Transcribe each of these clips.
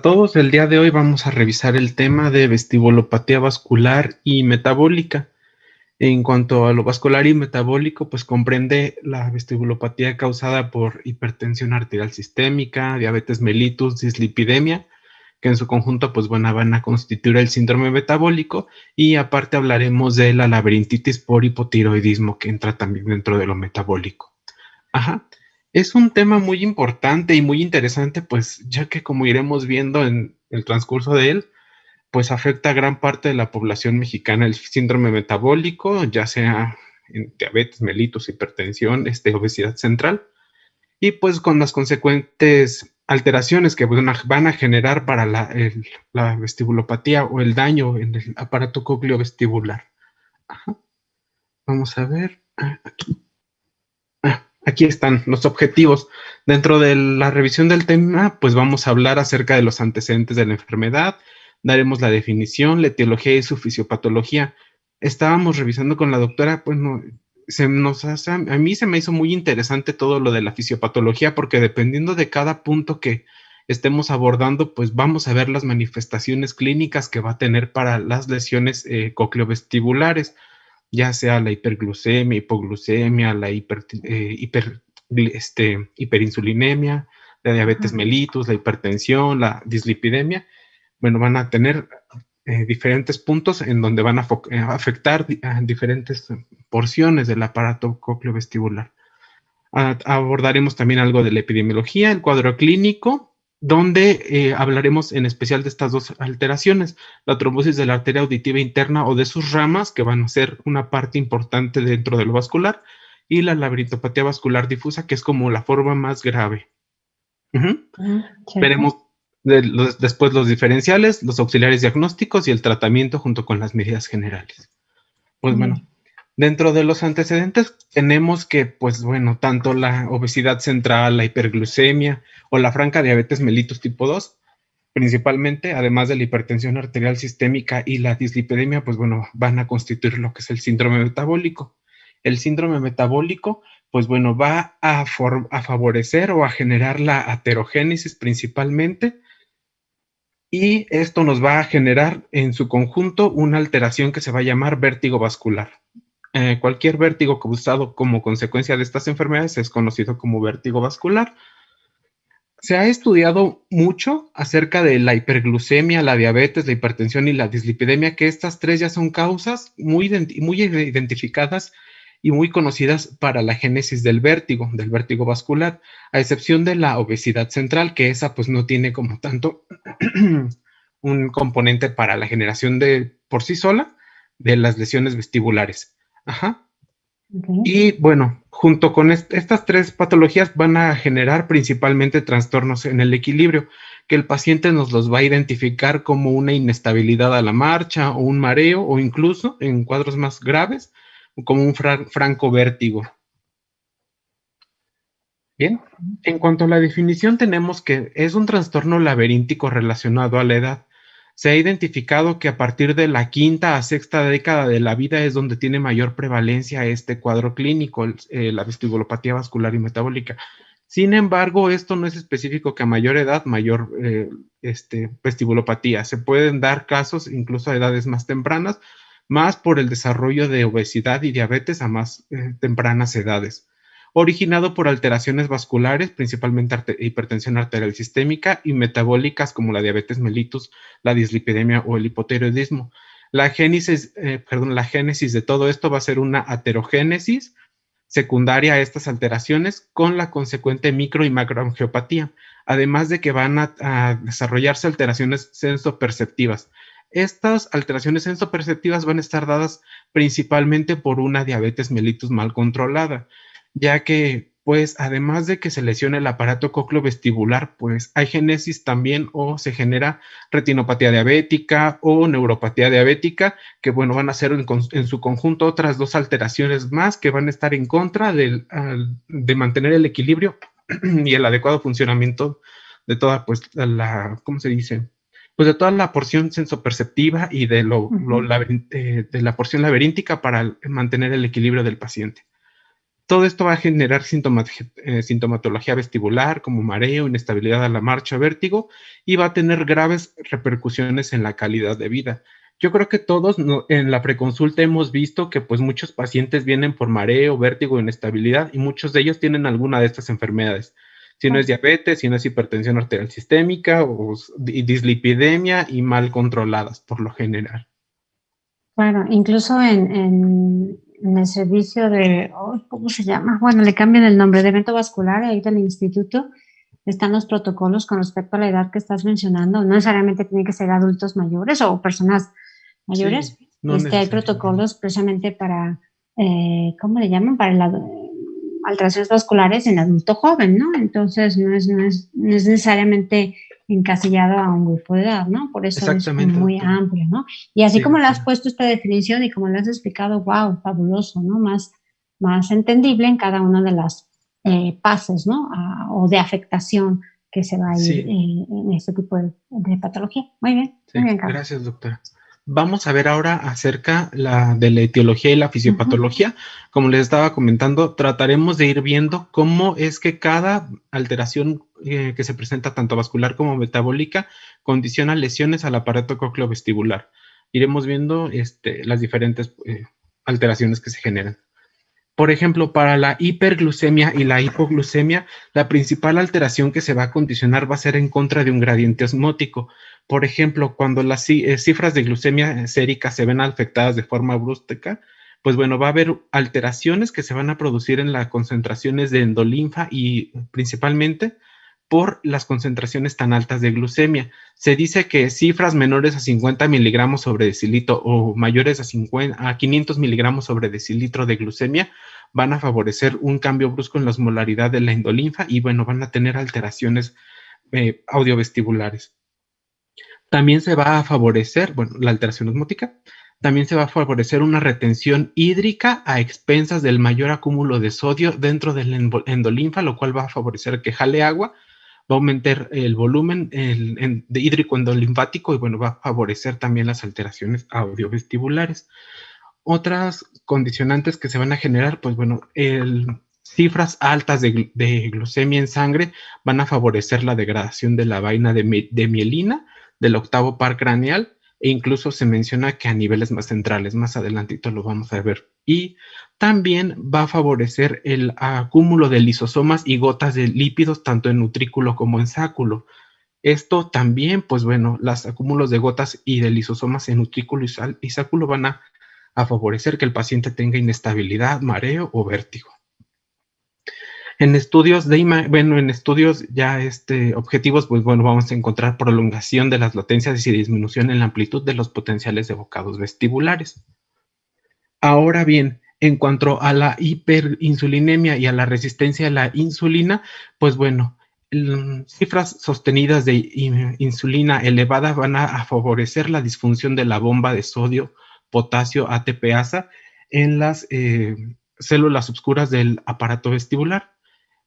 Todos, el día de hoy vamos a revisar el tema de vestibulopatía vascular y metabólica. En cuanto a lo vascular y metabólico, pues comprende la vestibulopatía causada por hipertensión arterial sistémica, diabetes mellitus, dislipidemia, que en su conjunto, pues bueno, van a constituir el síndrome metabólico, y aparte hablaremos de la laberintitis por hipotiroidismo, que entra también dentro de lo metabólico. Ajá. Es un tema muy importante y muy interesante, pues ya que como iremos viendo en el transcurso de él, pues afecta a gran parte de la población mexicana el síndrome metabólico, ya sea en diabetes mellitus, hipertensión, obesidad central, y pues con las consecuentes alteraciones que van a generar para la vestibulopatía o el daño en el aparato cócleo vestibular. Ajá. Vamos a ver. Aquí están los objetivos. Dentro de la revisión del tema, pues vamos a hablar acerca de los antecedentes de la enfermedad, daremos la definición, la etiología y su fisiopatología. Estábamos revisando con la doctora, pues no, a mí se me hizo muy interesante todo lo de la fisiopatología, porque dependiendo de cada punto que estemos abordando, pues vamos a ver las manifestaciones clínicas que va a tener para las lesiones cocleovestibulares, ya sea la hiperglucemia, hipoglucemia, la hiperinsulinemia, la diabetes mellitus, la hipertensión, la dislipidemia. Bueno, van a tener diferentes puntos en donde van a afectar a diferentes porciones del aparato cocleovestibular. Abordaremos también algo de la epidemiología, el cuadro clínico, donde hablaremos en especial de estas dos alteraciones, la trombosis de la arteria auditiva interna o de sus ramas, que van a ser una parte importante dentro de lo vascular, y la laberinopatía vascular difusa, que es como la forma más grave. Veremos después los diferenciales, los auxiliares diagnósticos y el tratamiento junto con las medidas generales. Pues bueno, dentro de los antecedentes tenemos que, pues bueno, tanto la obesidad central, la hiperglucemia o la franca diabetes mellitus tipo 2, principalmente, además de la hipertensión arterial sistémica y la dislipidemia, pues bueno, van a constituir lo que es el síndrome metabólico. El síndrome metabólico, pues bueno, va a favorecer o a generar la aterogénesis principalmente, y esto nos va a generar en su conjunto una alteración que se va a llamar vértigo vascular. Cualquier vértigo causado como consecuencia de estas enfermedades es conocido como vértigo vascular. Se ha estudiado mucho acerca de la hiperglucemia, la diabetes, la hipertensión y la dislipidemia, que estas tres ya son causas muy identificadas y muy conocidas para la génesis del vértigo vascular, a excepción de la obesidad central, que esa pues no tiene como tanto un componente para la generación de por sí sola de las lesiones vestibulares. Ajá. Y bueno, junto con estas tres patologías van a generar principalmente trastornos en el equilibrio, que el paciente nos los va a identificar como una inestabilidad a la marcha o un mareo, o incluso en cuadros más graves, como un franco vértigo. Bien, en cuanto a la definición, tenemos que es un trastorno laberíntico relacionado a la edad. Se ha identificado que a partir de la quinta a sexta década de la vida es donde tiene mayor prevalencia este cuadro clínico, la vestibulopatía vascular y metabólica. Sin embargo, esto no es específico que a mayor edad, mayor vestibulopatía. Se pueden dar casos incluso a edades más tempranas, más por el desarrollo de obesidad y diabetes a más tempranas edades, originado por alteraciones vasculares, principalmente hipertensión arterial sistémica, y metabólicas como la diabetes mellitus, la dislipidemia o el hipotiroidismo. La génesis de todo esto va a ser una aterogénesis secundaria a estas alteraciones con la consecuente micro y macroangiopatía, además de que van a desarrollarse alteraciones sensoperceptivas. Estas alteraciones sensoperceptivas van a estar dadas principalmente por una diabetes mellitus mal controlada, ya que, pues, además de que se lesiona el aparato cocleovestibular, pues hay génesis también o se genera retinopatía diabética o neuropatía diabética, que, bueno, van a ser en su conjunto otras dos alteraciones más que van a estar en contra de mantener el equilibrio y el adecuado funcionamiento de toda, pues, ¿cómo se dice? Pues de toda la porción sensoperceptiva y de la porción laberíntica para mantener el equilibrio del paciente. Todo esto va a generar sintomatología vestibular como mareo, inestabilidad a la marcha, vértigo, y va a tener graves repercusiones en la calidad de vida. Yo creo que todos en la preconsulta hemos visto que pues muchos pacientes vienen por mareo, vértigo, inestabilidad, y muchos de ellos tienen alguna de estas enfermedades. Si no es diabetes, si no es hipertensión arterial sistémica o dislipidemia y mal controladas por lo general. Bueno, incluso en el servicio de, ¿cómo se llama? Bueno, le cambian el nombre, de evento vascular, ahí del instituto, están los protocolos con respecto a la edad que estás mencionando. No necesariamente tienen que ser adultos mayores o personas mayores. Sí, no Hay protocolos precisamente para, ¿cómo le llaman? Para alteraciones vasculares en adulto joven, ¿no? Entonces no es necesariamente encasillado a un grupo de edad, ¿no? Por eso es muy doctora. amplio, ¿no? Y así Sí, como le has puesto esta definición y como le has explicado, wow, fabuloso, ¿no? Más entendible en cada uno de las pasos, ¿no? O de afectación que se va a ir en este tipo de patología. Muy bien, sí, muy bien, Carlos. gracias, doctora. Vamos a ver ahora acerca de la etiología y la fisiopatología. Como les estaba comentando, trataremos de ir viendo cómo es que cada alteración que se presenta tanto vascular como metabólica condiciona lesiones al aparato cócleo-vestibular. Iremos viendo las diferentes alteraciones que se generan. Por ejemplo, para la hiperglucemia y la hipoglucemia, la principal alteración que se va a condicionar va a ser en contra de un gradiente osmótico. Por ejemplo, cuando las cifras de glucemia sérica se ven afectadas de forma brusca, pues bueno, va a haber alteraciones que se van a producir en las concentraciones de endolinfa y principalmente por las concentraciones tan altas de glucemia. Se dice que cifras menores a 50 miligramos sobre decilitro o mayores a 500 miligramos sobre decilitro de glucemia van a favorecer un cambio brusco en la osmolaridad de la endolinfa y bueno, van a tener alteraciones audiovestibulares. También se va a favorecer, bueno, la alteración osmótica, también se va a favorecer una retención hídrica a expensas del mayor acúmulo de sodio dentro del endolinfa, lo cual va a favorecer que jale agua, va a aumentar el volumen de hídrico endolinfático y bueno, va a favorecer también las alteraciones audiovestibulares. Otras condicionantes que se van a generar, pues bueno, cifras altas de glucemia en sangre van a favorecer la degradación de la vaina de mielina del octavo par craneal e incluso se menciona que a niveles más centrales, más adelantito lo vamos a ver. Y también va a favorecer el acúmulo de lisosomas y gotas de lípidos tanto en utrículo como en sáculo. Esto también, pues bueno, los acúmulos de gotas y de lisosomas en utrículo y sáculo van a favorecer que el paciente tenga inestabilidad, mareo o vértigo. En estudios en estudios ya objetivos, pues bueno, vamos a encontrar prolongación de las latencias y disminución en la amplitud de los potenciales evocados vestibulares. Ahora bien, en cuanto a la hiperinsulinemia y a la resistencia a la insulina, pues bueno, cifras sostenidas de insulina elevada van a favorecer la disfunción de la bomba de sodio, potasio, ATPasa en las células oscuras del aparato vestibular,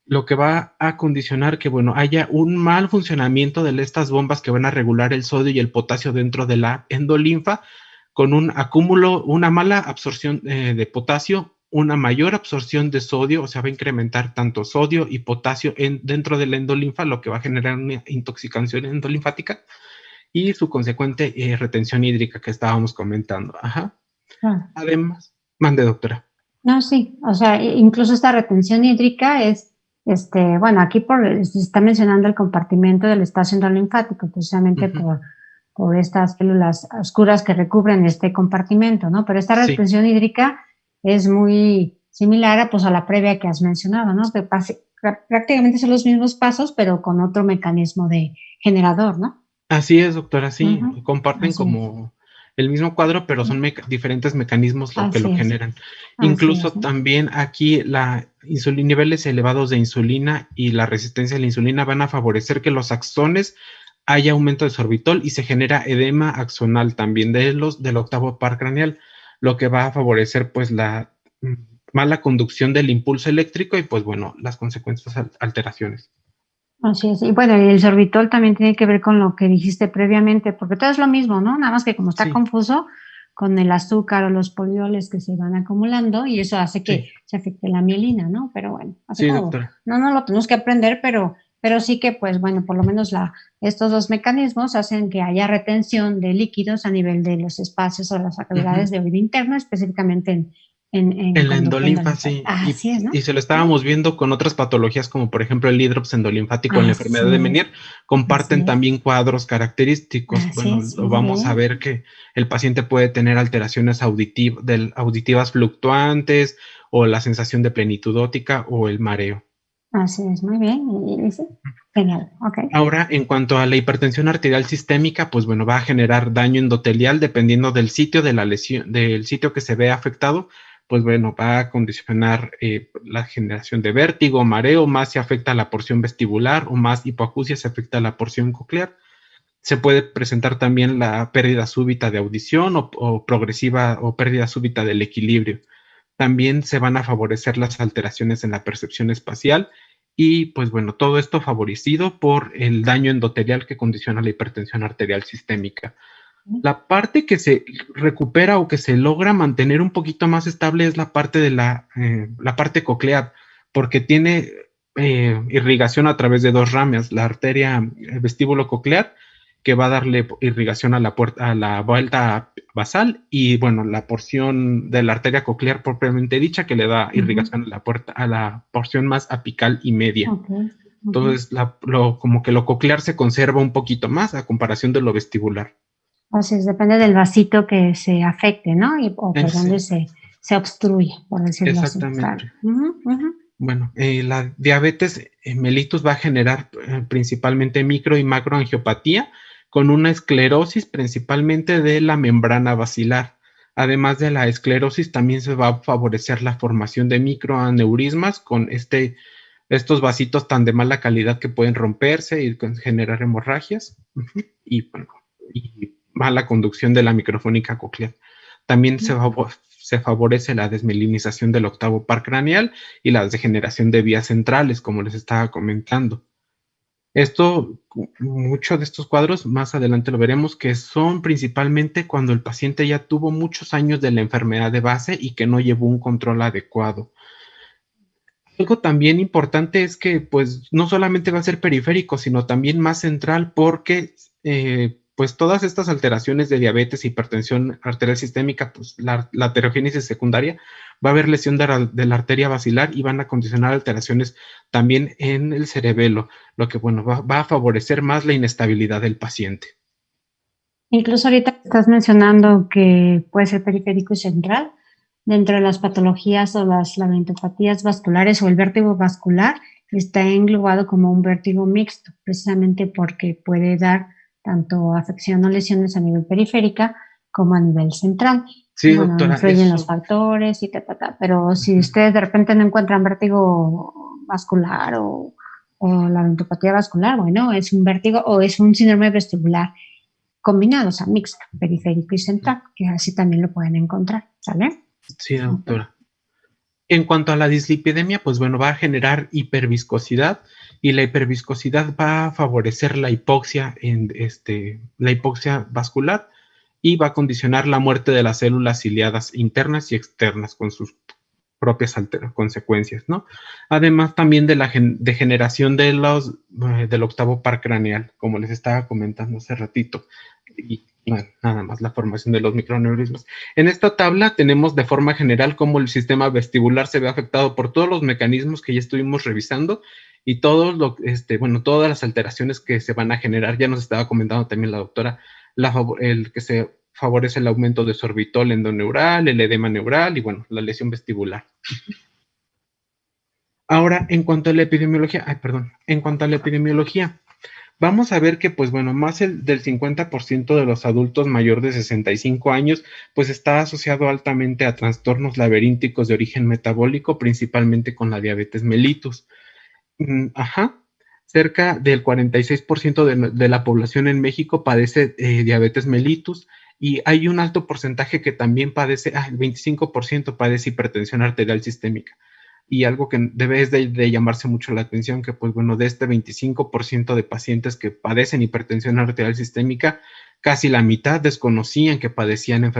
lo que va a condicionar que, bueno, haya un mal funcionamiento de estas bombas que van a regular el sodio y el potasio dentro de la endolinfa, con un acúmulo, una mala absorción de potasio, una mayor absorción de sodio, o sea, va a incrementar tanto sodio y potasio dentro de la endolinfa, lo que va a generar una intoxicación endolinfática y su consecuente retención hídrica que estábamos comentando. Ajá. Además, mande, doctora. No, sí, o sea, incluso esta retención hídrica es, bueno, aquí se está mencionando el compartimento del espacio endolinfático, precisamente por estas células oscuras que recubren este compartimento, ¿no? Pero esta retención hídrica es muy similar a la previa que has mencionado, ¿no? Que prácticamente son los mismos pasos, pero con otro mecanismo de generador, ¿no? Así es, doctora, sí, comparten Así como el mismo cuadro, pero son diferentes mecanismos lo que lo generan. Incluso también aquí niveles elevados de insulina y la resistencia a la insulina van a favorecer que los axones haya aumento de sorbitol y se genera edema axonal también del octavo par craneal, lo que va a favorecer pues la mala conducción del impulso eléctrico y pues bueno, las consecuentes alteraciones. Así es. Y bueno, el sorbitol también tiene que ver con lo que dijiste previamente, porque todo es lo mismo, ¿no? Nada más que como está confuso, con el azúcar o los polioles que se van acumulando y eso hace que Sí, se afecte la mielina, ¿no? Pero bueno, así sí, como doctora. no lo tenemos que aprender, pero sí que, pues bueno, por lo menos estos dos mecanismos hacen que haya retención de líquidos a nivel de los espacios o las cavidades Ujú. de oído interno, específicamente en En la conducto endolinfa, endolinfático. sí. Así es, ¿no? Y se lo ¿Sí? estábamos viendo con otras patologías, como por ejemplo el hidrops endolinfático en la Así enfermedad de es, Meniere, comparten así es, también cuadros característicos. así Bueno, es, lo muy vamos a bien. ver que el paciente puede tener alteraciones auditivas fluctuantes, o la sensación de plenitud óptica, o el mareo. Así es, muy bien. Sí, genial, ok. Ahora, en cuanto a la hipertensión arterial sistémica, pues bueno, va a generar daño endotelial dependiendo del sitio de la lesión, del sitio que se ve afectado. Pues bueno, va a condicionar la generación de vértigo, mareo, más si afecta a la porción vestibular, o más hipoacusia si afecta a la porción coclear. Se puede presentar también la pérdida súbita de audición, o progresiva, o pérdida súbita del equilibrio. También se van a favorecer las alteraciones en la percepción espacial, y pues bueno, todo esto favorecido por el daño endotelial que condiciona la hipertensión arterial sistémica. La parte que se recupera o que se logra mantener un poquito más estable es la parte de la parte coclear, porque tiene irrigación a través de dos ramas: la arteria vestíbulo coclear, que va a darle irrigación a la vuelta basal, y bueno, la porción de la arteria coclear propiamente dicha, que le da Ujú. irrigación a la porción más apical y media. Ok, ok. Entonces, como que lo coclear se conserva un poquito más a comparación de lo vestibular. Así es, depende del vasito que se afecte, ¿no? O por donde Sí, se obstruye, por decirlo así. Claro. exactamente. Ujú, ujú. Bueno, la diabetes mellitus va a generar principalmente micro y macroangiopatía, con una esclerosis principalmente de la membrana basilar. Además de la esclerosis, también se va a favorecer la formación de microaneurismas con estos vasitos tan de mala calidad que pueden romperse y generar hemorragias. Ujú. Y, bueno, y mala conducción de la microfónica coclear. También se favorece la desmelinización del octavo par craneal y la degeneración de vías centrales, como les estaba comentando. Muchos de estos cuadros, más adelante lo veremos, que son principalmente cuando el paciente ya tuvo muchos años de la enfermedad de base y que no llevó un control adecuado. Algo también importante es que pues no solamente va a ser periférico, sino también más central, porque pues todas estas alteraciones de diabetes, hipertensión arterial sistémica, pues la aterogénesis secundaria, va a haber lesión de la arteria basilar, y van a condicionar alteraciones también en el cerebelo, lo que bueno, va a favorecer más la inestabilidad del paciente. Incluso ahorita estás mencionando que puede ser periférico y central. Dentro de las patologías o las laringopatías vasculares o el vértigo vascular está englobado como un vértigo mixto, precisamente porque puede dar tanto afección o lesiones a nivel periférica como a nivel central. Sí, Bueno, doctora, influyen los eso. factores y ta. Pero si Ujú. ustedes de repente no encuentran vértigo vascular o laringopatía vascular, bueno, es un vértigo o es un síndrome vestibular combinado, o sea, mixto, periférico y central, que así también lo pueden encontrar, ¿sale? Sí, Okay. doctora. En cuanto a la dislipidemia, pues bueno, va a generar hiperviscosidad, y la hiperviscosidad va a favorecer la hipoxia vascular, y va a condicionar la muerte de las células ciliadas internas y externas con sus propias consecuencias, ¿no? Además también de la degeneración del octavo par craneal, como les estaba comentando hace ratito, y bueno, nada más la formación de los microaneurismas. En esta tabla tenemos de forma general cómo el sistema vestibular se ve afectado por todos los mecanismos que ya estuvimos revisando, y todas las alteraciones que se van a generar. Ya nos estaba comentando también la doctora, el que se favorece el aumento de sorbitol endoneural, el edema neural y bueno, la lesión vestibular. Ahora, en cuanto a la epidemiología, vamos a ver que, pues bueno, del 50% de los adultos mayor de 65 años, pues está asociado altamente a trastornos laberínticos de origen metabólico, principalmente con la diabetes mellitus. Ajá. Cerca del 46% de la población en México padece diabetes mellitus, y hay un alto porcentaje que también el 25% padece hipertensión arterial sistémica. Y algo que debe de llamarse mucho la atención, que pues bueno, de este 25% de pacientes que padecen hipertensión arterial sistémica, casi la mitad desconocían que padecían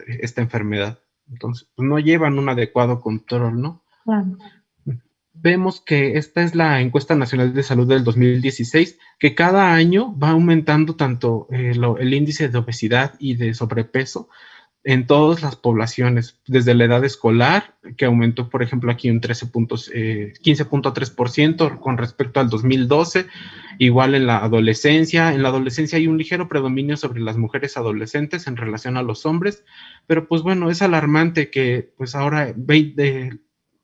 esta enfermedad. Entonces, pues, no llevan un adecuado control, ¿no? Claro. Vemos que esta es la encuesta nacional de salud del 2016, que cada año va aumentando tanto el índice de obesidad y de sobrepeso en todas las poblaciones, desde la edad escolar, que aumentó, por ejemplo, aquí un 15.3% con respecto al 2012, igual en la adolescencia hay un ligero predominio sobre las mujeres adolescentes en relación a los hombres, pero pues bueno, es alarmante que pues ahora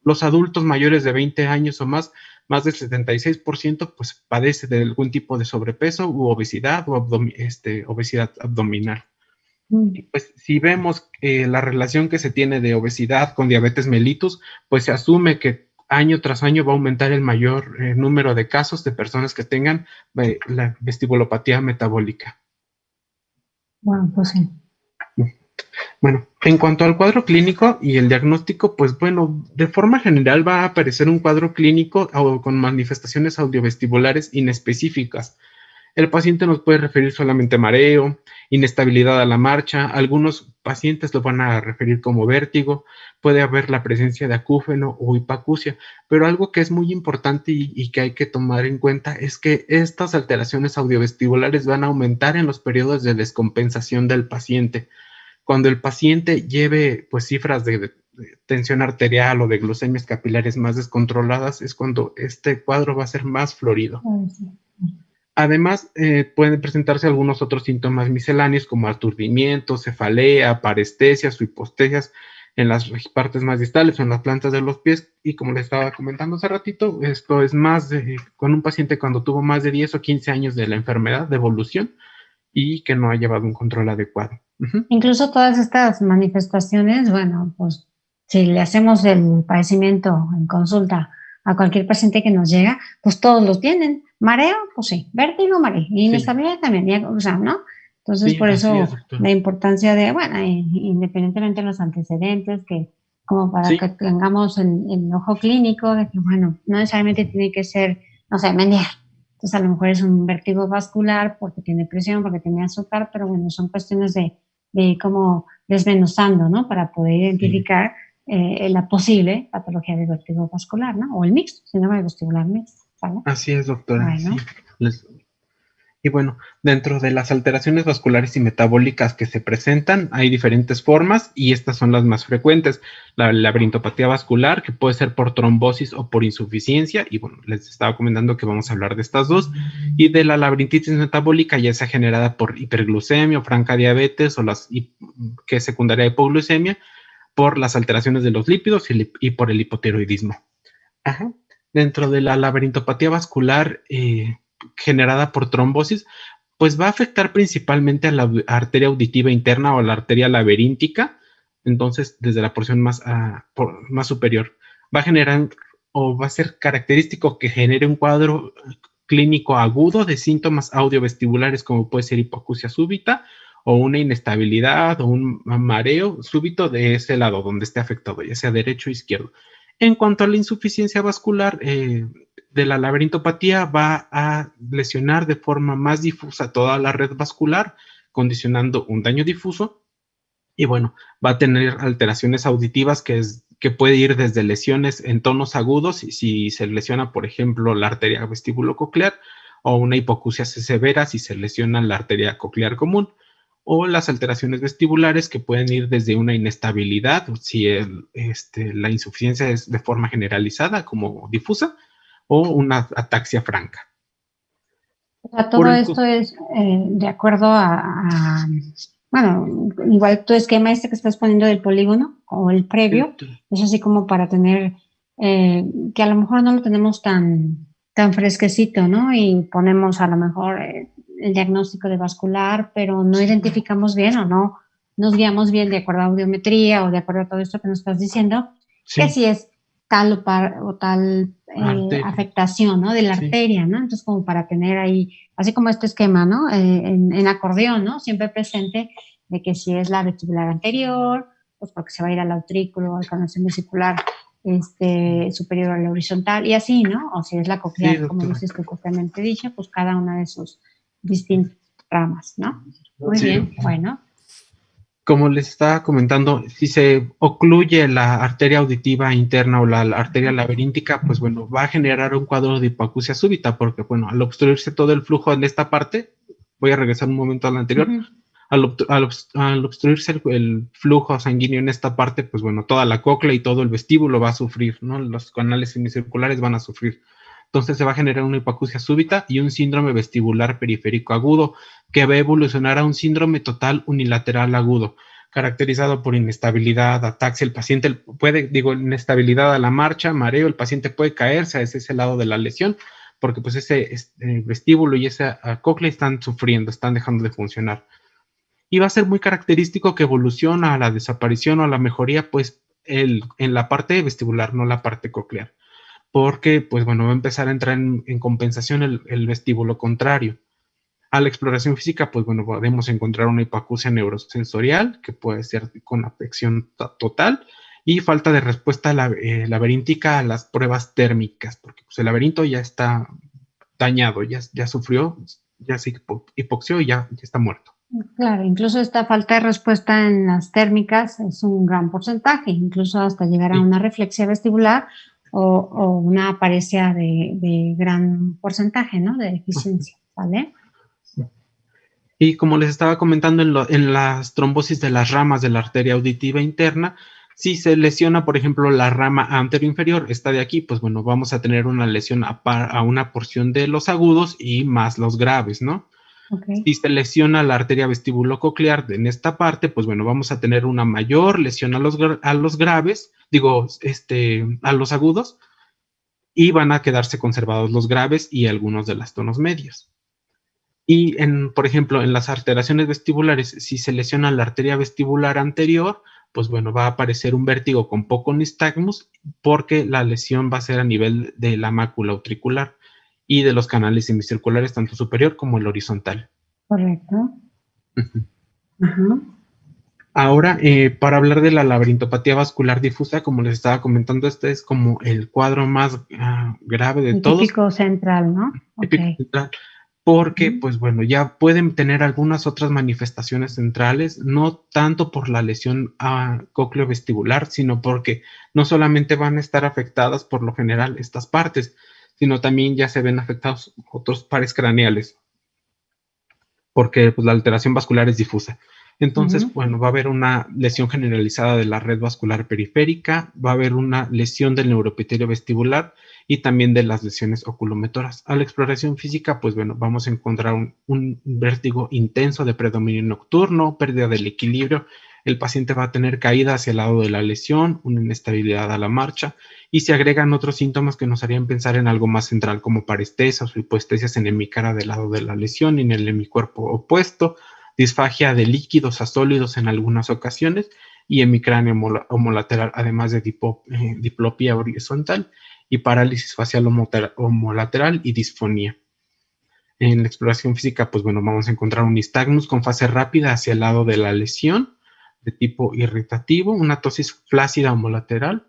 los adultos mayores de 20 años o más del 76% pues padece de algún tipo de sobrepeso u obesidad o obesidad abdominal. Pues si vemos la relación que se tiene de obesidad con diabetes mellitus, pues se asume que año tras año va a aumentar el mayor número de casos de personas que tengan la vestibulopatía metabólica. Bueno, pues sí. Bueno, en cuanto al cuadro clínico y el diagnóstico, pues bueno, de forma general va a aparecer un cuadro clínico con manifestaciones audiovestibulares inespecíficas. El paciente nos puede referir solamente mareo, inestabilidad a la marcha, algunos pacientes lo van a referir como vértigo, puede haber la presencia de acúfeno o hipacusia, pero algo que es muy importante y que hay que tomar en cuenta es que estas alteraciones audiovestibulares van a aumentar en los periodos de descompensación del paciente. Cuando el paciente lleve pues cifras de tensión arterial o de glucemias capilares más descontroladas, es cuando este cuadro va a ser más florido. Sí. Además, pueden presentarse algunos otros síntomas misceláneos como aturdimiento, cefalea, parestesias o hipostesias en las partes más distales o en las plantas de los pies. Y como les estaba comentando hace ratito, esto es con un paciente cuando tuvo más de 10 o 15 años de la enfermedad, de evolución, y que no ha llevado un control adecuado. Incluso todas estas manifestaciones, bueno, pues si le hacemos el padecimiento en consulta a cualquier paciente que nos llega, pues todos lo tienen. Mareo, pues sí, vértigo, mareo, inestabilidad también, o sea, ¿no? Entonces, Sí, por así eso es, doctor. la importancia de, bueno, independientemente de los antecedentes, que como para Sí, que tengamos el ojo clínico, de que, bueno, no necesariamente tiene que ser, no sé, mendiar. Entonces, a lo mejor es un vértigo vascular porque tiene presión, porque tiene azúcar, pero bueno, son cuestiones de ir como desmenuzando, ¿no? Para poder sí. identificar la posible patología del vértigo vascular, ¿no? O el mixto, síndrome vestibular mixto, ¿vale? Así es, doctora. Bueno. Sí. Y bueno, dentro de las alteraciones vasculares y metabólicas que se presentan, hay diferentes formas y estas son las más frecuentes. La labirintopatía vascular, que puede ser por trombosis o por insuficiencia, y bueno, les estaba comentando que vamos a hablar de estas dos, y de la labirintitis metabólica, ya sea generada por hiperglucemia o franca diabetes, que es secundaria a hipoglucemia, por las alteraciones de los lípidos y por el hipotiroidismo. Ajá. Dentro de la labirintopatía vascular generada por trombosis, pues va a afectar principalmente a la arteria auditiva interna o a la arteria laberíntica, entonces desde la porción más superior. Va a generar o va a ser característico que genere un cuadro clínico agudo de síntomas audiovestibulares como puede ser hipoacusia súbita o una inestabilidad o un mareo súbito de ese lado donde esté afectado, ya sea derecho o izquierdo. En cuanto a la insuficiencia vascular de la labirintopatía, va a lesionar de forma más difusa toda la red vascular, condicionando un daño difuso. Y bueno, va a tener alteraciones auditivas que puede ir desde lesiones en tonos agudos, si se lesiona, por ejemplo, la arteria vestíbulo-coclear, o una hipoacusia severa si se lesiona la arteria coclear común, o las alteraciones vestibulares que pueden ir desde una inestabilidad, si la insuficiencia es de forma generalizada como difusa, o una ataxia franca. O sea, Por todo el, esto es de acuerdo bueno, igual tu esquema este que estás poniendo del polígono o el previo, es así como para tener, que a lo mejor no lo tenemos tan fresquecito, ¿no? Y ponemos a lo mejor el diagnóstico de vascular, pero no identificamos bien o no nos guiamos bien de acuerdo a audiometría o de acuerdo a todo esto que nos estás diciendo, que si es tal o tal afectación, ¿no? De la arteria, ¿no? Entonces, como para tener ahí, así como este esquema, ¿no? En acordeón, ¿no? Siempre presente de que si es la vestibular anterior, pues porque se va a ir al autrículo, al canal semicircular superior a la horizontal y así, ¿no? O si es la coclear, como dices tú propiamente dicho, pues cada una de sus distintas ramas, ¿no? Muy Sí. bien, bueno. Como les estaba comentando, si se ocluye la arteria auditiva interna o la arteria laberíntica, pues bueno, va a generar un cuadro de hipoacusia súbita, porque bueno, al obstruirse todo el flujo en esta parte, voy a regresar un momento al anterior, al obstruirse el flujo sanguíneo en esta parte, pues bueno, toda la cóclea y todo el vestíbulo va a sufrir, ¿no? Los canales semicirculares van a sufrir. Entonces se va a generar una hipoacusia súbita y un síndrome vestibular periférico agudo, que va a evolucionar a un síndrome total unilateral agudo, caracterizado por inestabilidad, ataxia. El paciente puede, inestabilidad a la marcha, mareo, el paciente puede caerse hacia ese lado de la lesión, porque pues ese vestíbulo y esa cóclea están sufriendo, están dejando de funcionar. Y va a ser muy característico que evoluciona a la desaparición o a la mejoría, pues, en la parte vestibular, no la parte coclear. Porque, pues bueno, va a empezar a entrar en compensación el vestíbulo contrario. A la exploración física, pues bueno, podemos encontrar una hipoacusia neurosensorial, que puede ser con afección total, y falta de respuesta laberíntica a las pruebas térmicas, porque pues, el laberinto ya está dañado, ya sufrió, ya se hipoxió y ya está muerto. Claro, incluso esta falta de respuesta en las térmicas es un gran porcentaje, incluso hasta llegar a una reflexia vestibular o una paresia de gran porcentaje, ¿no? De deficiencia, ¿vale? Y como les estaba comentando, en las trombosis de las ramas de la arteria auditiva interna, si se lesiona, por ejemplo, la rama anteroinferior, esta de aquí, pues bueno, vamos a tener una lesión a una porción de los agudos y más los graves, ¿no? Okay. Si se lesiona la arteria vestíbulo-coclear en esta parte, pues bueno, vamos a tener una mayor lesión a los graves, a los agudos, y van a quedarse conservados los graves y algunos de los tonos medios. Y, por ejemplo, en las alteraciones vestibulares, si se lesiona la arteria vestibular anterior, pues bueno, va a aparecer un vértigo con poco nistagmus porque la lesión va a ser a nivel de la mácula utricular y de los canales semicirculares, tanto superior como el horizontal. Correcto. Uh-huh. Ahora, para hablar de la laberinto-patía vascular difusa, como les estaba comentando, este es como el cuadro más grave de El todos. típico central, ¿no? Típico central, porque, pues bueno, ya pueden tener algunas otras manifestaciones centrales, no tanto por la lesión cócleo-vestibular, sino porque no solamente van a estar afectadas por lo general estas partes, sino también ya se ven afectados otros pares craneales, porque pues, la alteración vascular es difusa. Entonces, bueno, va a haber una lesión generalizada de la red vascular periférica, va a haber una lesión del neuroepitelio vestibular y también de las lesiones oculomotoras. A la exploración física, pues bueno, vamos a encontrar un vértigo intenso de predominio nocturno, pérdida del equilibrio. El paciente va a tener caída hacia el lado de la lesión, una inestabilidad a la marcha y se agregan otros síntomas que nos harían pensar en algo más central como parestesias o hipoestesias en hemicara del lado de la lesión y en el hemicuerpo opuesto, disfagia de líquidos a sólidos en algunas ocasiones y hemicráneo homolateral, además de diplopía horizontal y parálisis facial homolateral y disfonía. En la exploración física, pues bueno, vamos a encontrar un nistagmus con fase rápida hacia el lado de la lesión de tipo irritativo, una tosis flácida homolateral,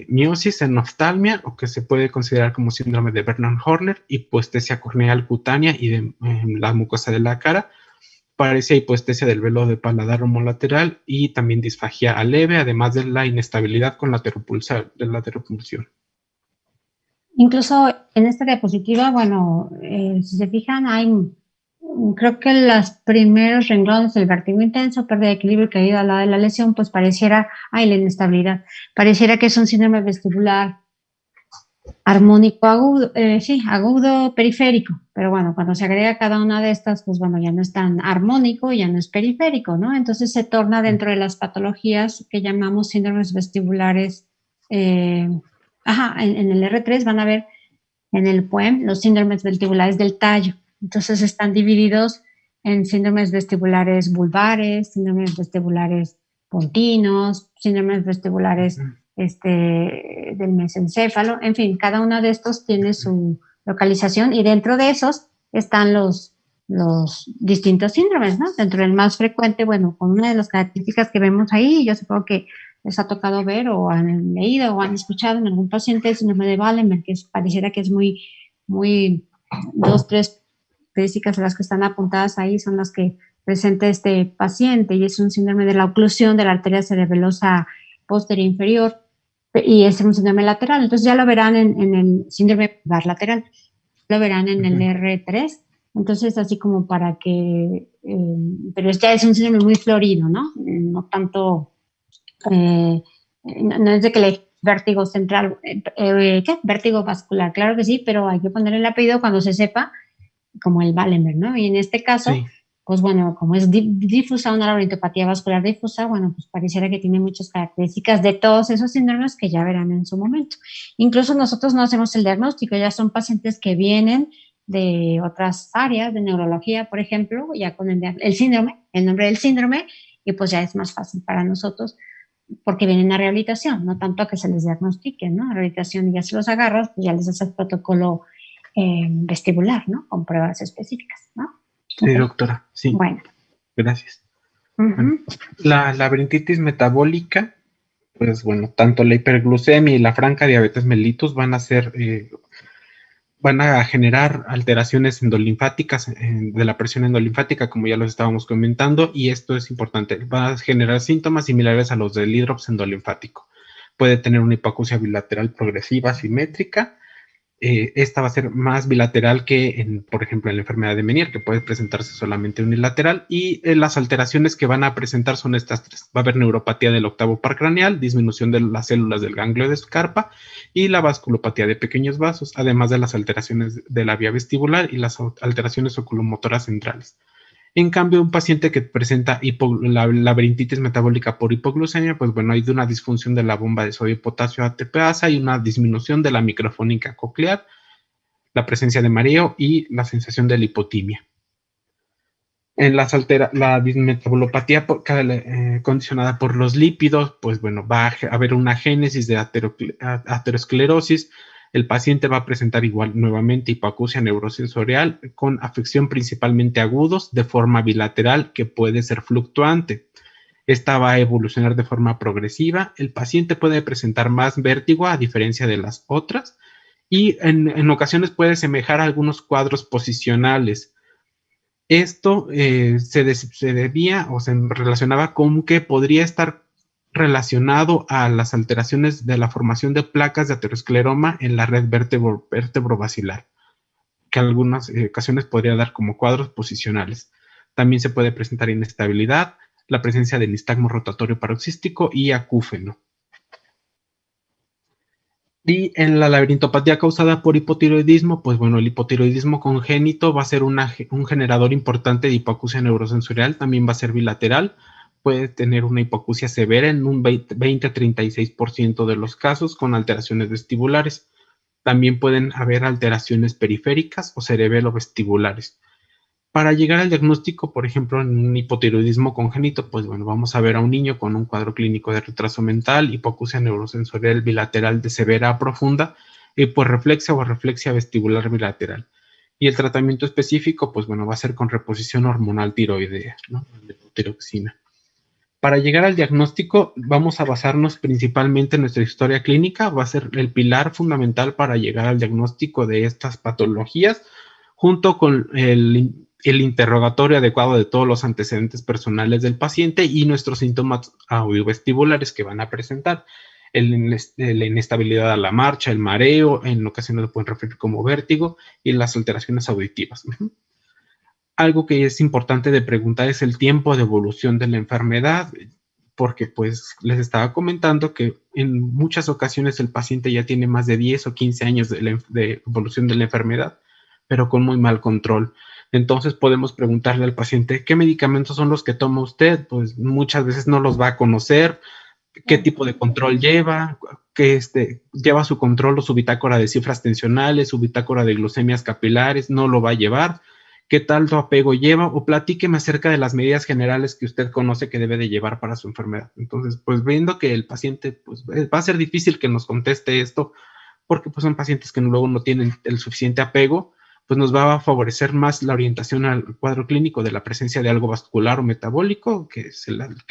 miosis en oftalmia, o que se puede considerar como síndrome de Bernard-Horner, hipoestesia corneal cutánea y de la mucosa de la cara, parecia hipoestesia del velo de paladar homolateral y también disfagia leve, además de la inestabilidad con la lateropulsión. Incluso en esta diapositiva, bueno, si se fijan, creo que los primeros renglones del vértigo intenso, pérdida de equilibrio y caída al lado de la lesión, pues pareciera, la inestabilidad, pareciera que es un síndrome vestibular armónico agudo, agudo periférico, pero bueno, cuando se agrega cada una de estas, pues bueno, ya no es tan armónico, ya no es periférico, ¿no? Entonces se torna dentro de las patologías que llamamos síndromes vestibulares. En el R3 van a ver en el POEM los síndromes vestibulares del tallo. Entonces están divididos en síndromes vestibulares vulvares, síndromes vestibulares pontinos, síndromes vestibulares del mesencéfalo, en fin, cada uno de estos tiene su localización y dentro de esos están los distintos síndromes, ¿no? Dentro del más frecuente, bueno, con una de las características que vemos ahí, yo supongo que les ha tocado ver o han leído o han escuchado en algún paciente el síndrome de Wallenberg, que pareciera que es muy 2, 3 características a las que están apuntadas ahí son las que presenta este paciente, y es un síndrome de la oclusión de la arteria cerebelosa posterior inferior, y es un síndrome lateral. Entonces ya lo verán en el síndrome lateral, lo verán en el R3. Entonces, así como para que, pero ya es un síndrome muy florido, ¿no? No tanto, no es de que le vértigo central, ¿qué? Vértigo vascular, claro que sí, pero hay que poner el apellido cuando se sepa, como el Wallenberg, ¿no? Y en este caso, Sí. pues bueno, como es difusa, una laringopatía vascular difusa, bueno, pues pareciera que tiene muchas características de todos esos síndromes que ya verán en su momento. Incluso nosotros no hacemos el diagnóstico, ya son pacientes que vienen de otras áreas, de neurología, por ejemplo, ya con el síndrome, el nombre del síndrome, y pues ya es más fácil para nosotros porque vienen a rehabilitación, no tanto a que se les diagnostique, ¿no? A rehabilitación, ya se los agarras, pues ya les haces el protocolo vestibular, ¿no? Con pruebas específicas, ¿no? Sí, Okay. doctora, sí. Bueno. Gracias. Bueno, la laberintitis metabólica, pues bueno, tanto la hiperglucemia y la franca diabetes mellitus van a generar alteraciones endolinfáticas de la presión endolinfática, como ya los estábamos comentando, y esto es importante, va a generar síntomas similares a los del hidrops endolinfático. Puede tener una hipoacusia bilateral progresiva simétrica. Esta va a ser más bilateral que, por ejemplo, en la enfermedad de Meniere, que puede presentarse solamente unilateral, y las alteraciones que van a presentar son estas tres. Va a haber neuropatía del octavo par craneal, disminución de las células del ganglio de Scarpa y la vasculopatía de pequeños vasos, además de las alteraciones de la vía vestibular y las alteraciones oculomotoras centrales. En cambio, un paciente que presenta la laberintitis metabólica por hipoglucemia, pues bueno, hay una disfunción de la bomba de sodio y potasio ATPasa y una disminución de la microfónica coclear, la presencia de mareo y la sensación de lipotimia. En la dismetabulopatía condicionada por los lípidos, pues bueno, va a haber una génesis de aterosclerosis. El paciente va a presentar igual nuevamente hipoacusia neurosensorial con afección principalmente agudos de forma bilateral que puede ser fluctuante. Esta va a evolucionar de forma progresiva. El paciente puede presentar más vértigo a diferencia de las otras y en ocasiones puede semejar a algunos cuadros posicionales. Esto se debía o se relacionaba con que podría estar relacionado a las alteraciones de la formación de placas de ateroscleroma en la red vértebro-basilar, que en algunas ocasiones podría dar como cuadros posicionales. También se puede presentar inestabilidad, la presencia de nistagmo rotatorio paroxístico y acúfeno. Y en la labirintopatía causada por hipotiroidismo, pues bueno, el hipotiroidismo congénito va a ser un generador importante de hipoacusia neurosensorial, también va a ser bilateral, puede tener una hipoacusia severa en un 20-36% de los casos con alteraciones vestibulares. También pueden haber alteraciones periféricas o cerebelo-vestibulares. Para llegar al diagnóstico, por ejemplo, en un hipotiroidismo congénito, pues bueno, vamos a ver a un niño con un cuadro clínico de retraso mental, hipoacusia neurosensorial bilateral de severa a profunda, hiporreflexia o reflexia vestibular bilateral. Y el tratamiento específico, pues bueno, va a ser con reposición hormonal tiroidea, ¿no? Levotiroxina. Para llegar al diagnóstico, vamos a basarnos principalmente en nuestra historia clínica, va a ser el pilar fundamental para llegar al diagnóstico de estas patologías, junto con el interrogatorio adecuado de todos los antecedentes personales del paciente y nuestros síntomas audiovestibulares que van a presentar. La inestabilidad a la marcha, el mareo, en ocasiones lo pueden referir como vértigo y las alteraciones auditivas. Algo que es importante de preguntar es el tiempo de evolución de la enfermedad, porque pues les estaba comentando que en muchas ocasiones el paciente ya tiene más de 10 o 15 años de evolución de la enfermedad, pero con muy mal control. Entonces podemos preguntarle al paciente, ¿qué medicamentos son los que toma usted? Pues muchas veces no los va a conocer, qué tipo de control lleva, que lleva su control o su bitácora de cifras tensionales, su bitácora de glucemias capilares, no lo va a llevar. ¿Qué tal tu apego lleva? O platíqueme acerca de las medidas generales que usted conoce que debe de llevar para su enfermedad. Entonces, pues viendo que el paciente, pues va a ser difícil que nos conteste esto, porque pues son pacientes que luego no tienen el suficiente apego, pues nos va a favorecer más la orientación al cuadro clínico de la presencia de algo vascular o metabólico que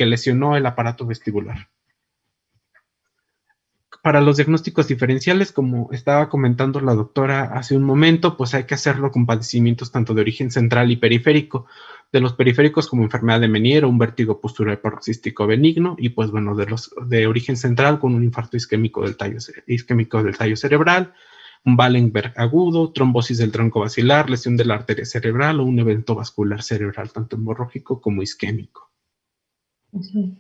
lesionó el aparato vestibular. para los diagnósticos diferenciales, como estaba comentando la doctora hace un momento, pues hay que hacerlo con padecimientos tanto de origen central y periférico. De los periféricos como enfermedad de Meniere, un vértigo postural paroxístico benigno, y pues bueno, de los de origen central con un infarto isquémico del tallo cerebral, un Wallenberg agudo, trombosis del tronco basilar, lesión de la arteria cerebral o un evento vascular cerebral, tanto hemorrágico como isquémico. Sí.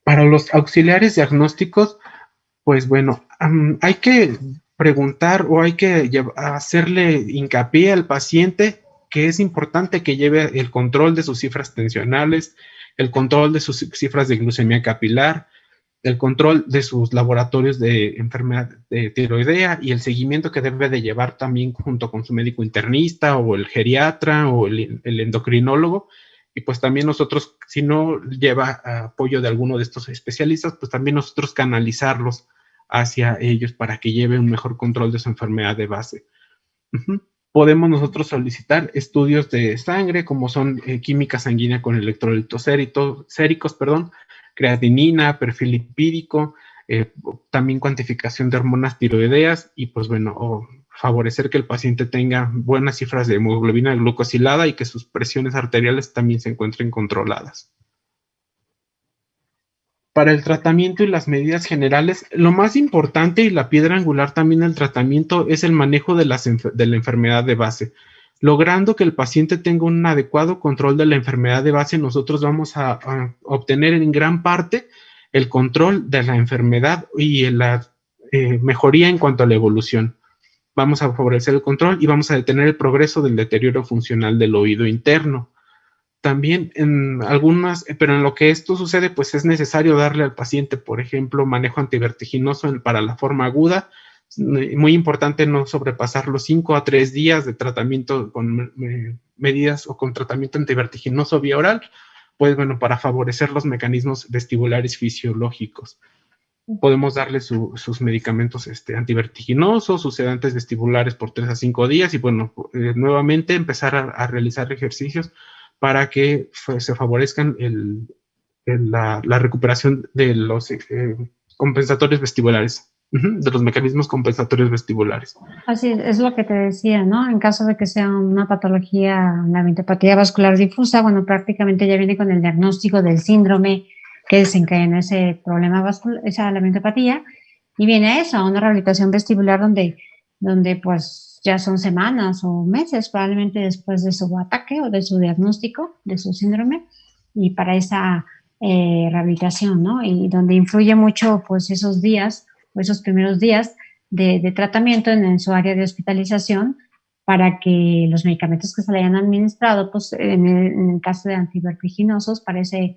Para los auxiliares diagnósticos, pues bueno, hay que preguntar o hay que hacerle hincapié al paciente que es importante que lleve el control de sus cifras tensionales, el control de sus cifras de glucemia capilar, el control de sus laboratorios de enfermedad de tiroidea y el seguimiento que debe de llevar también junto con su médico internista o el geriatra o el endocrinólogo. Y pues también nosotros, si no lleva apoyo de alguno de estos especialistas, pues también nosotros canalizarlos hacia ellos para que lleve un mejor control de su enfermedad de base. Podemos nosotros solicitar estudios de sangre, como son química sanguínea con electrolitos séricos, creatinina, perfil lipídico, también cuantificación de hormonas tiroideas y pues bueno, favorecer que el paciente tenga buenas cifras de hemoglobina glucosilada y que sus presiones arteriales también se encuentren controladas. Para el tratamiento y las medidas generales, lo más importante y la piedra angular también del tratamiento es el manejo de la enfermedad de base. Logrando que el paciente tenga un adecuado control de la enfermedad de base, nosotros vamos a obtener en gran parte el control de la enfermedad y la mejoría en cuanto a la evolución. Vamos a favorecer el control y vamos a detener el progreso del deterioro funcional del oído interno. También pero en lo que esto sucede, pues es necesario darle al paciente, por ejemplo, manejo antivertiginoso para la forma aguda. Muy importante no sobrepasar los 5 a 3 días de tratamiento con medidas o con tratamiento antivertiginoso vía oral, pues bueno, para favorecer los mecanismos vestibulares fisiológicos. Podemos darle sus medicamentos antivertiginosos, sus sedantes vestibulares por 3 a 5 días y bueno, nuevamente empezar a realizar ejercicios para que se favorezcan la recuperación de los compensatorios vestibulares, de los mecanismos compensatorios vestibulares. Así es lo que te decía, ¿no? En caso de que sea una patología, la mitopatía vascular difusa, bueno, prácticamente ya viene con el diagnóstico del síndrome que desencadena ese problema vascular, esa la mitopatía, y viene a eso, a una rehabilitación vestibular donde pues ya son semanas o meses probablemente después de su ataque o de su diagnóstico, de su síndrome, y para esa rehabilitación, ¿no? Y donde influye mucho pues esos días o esos primeros días de tratamiento en su área de hospitalización para que los medicamentos que se le hayan administrado, pues en el caso de antivertiginosos para ese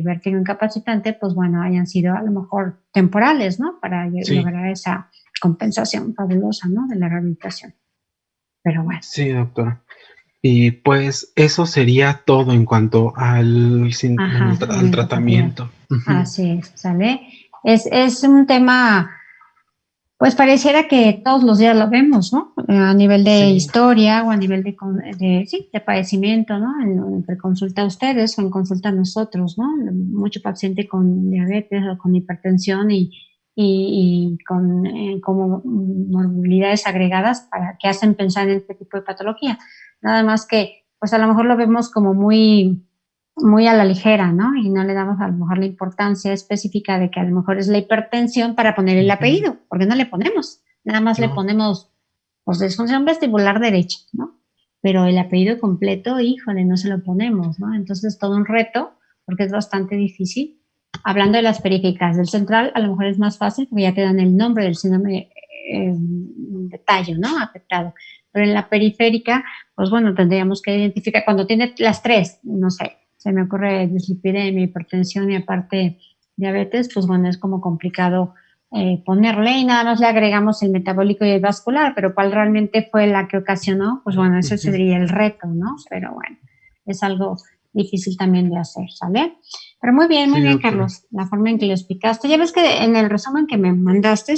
vértigo incapacitante, pues bueno, hayan sido a lo mejor temporales, ¿no? Para lograr esa compensación fabulosa, ¿no? De la rehabilitación. Pero bueno. Sí, doctora. Y pues eso sería todo en cuanto al tratamiento. Así es, ¿sale? Es un tema, pues pareciera que todos los días lo vemos, ¿no? A nivel de historia o a nivel de padecimiento, ¿no? Entre consulta a ustedes o en consulta a nosotros, ¿no? Mucho paciente con diabetes o con hipertensión y con como morbilidades agregadas que hacen pensar en este tipo de patología. Nada más que, pues a lo mejor lo vemos como muy a la ligera, ¿no? Y no le damos a lo mejor la importancia específica de que a lo mejor es la hipertensión para poner el apellido, porque no le ponemos, nada más le ponemos pues disfunción vestibular derecha, ¿no? Pero el apellido completo, híjole, no se lo ponemos, ¿no? Entonces todo un reto, porque es bastante difícil. Hablando de las periféricas, del central a lo mejor es más fácil porque ya te dan el nombre del síndrome de tallo, ¿no? Afectado. Pero en la periférica, pues bueno, tendríamos que identificar cuando tiene las tres, no sé, se me ocurre dislipidemia, hipertensión y aparte diabetes, pues bueno, es como complicado ponerle y nada más le agregamos el metabólico y el vascular, pero cuál realmente fue la que ocasionó, pues bueno, ese sería el reto, ¿no? Pero bueno, es algo difícil también de hacer, ¿sale? Pero muy bien, Carlos, la forma en que lo explicaste. Ya ves que en el resumen que me mandaste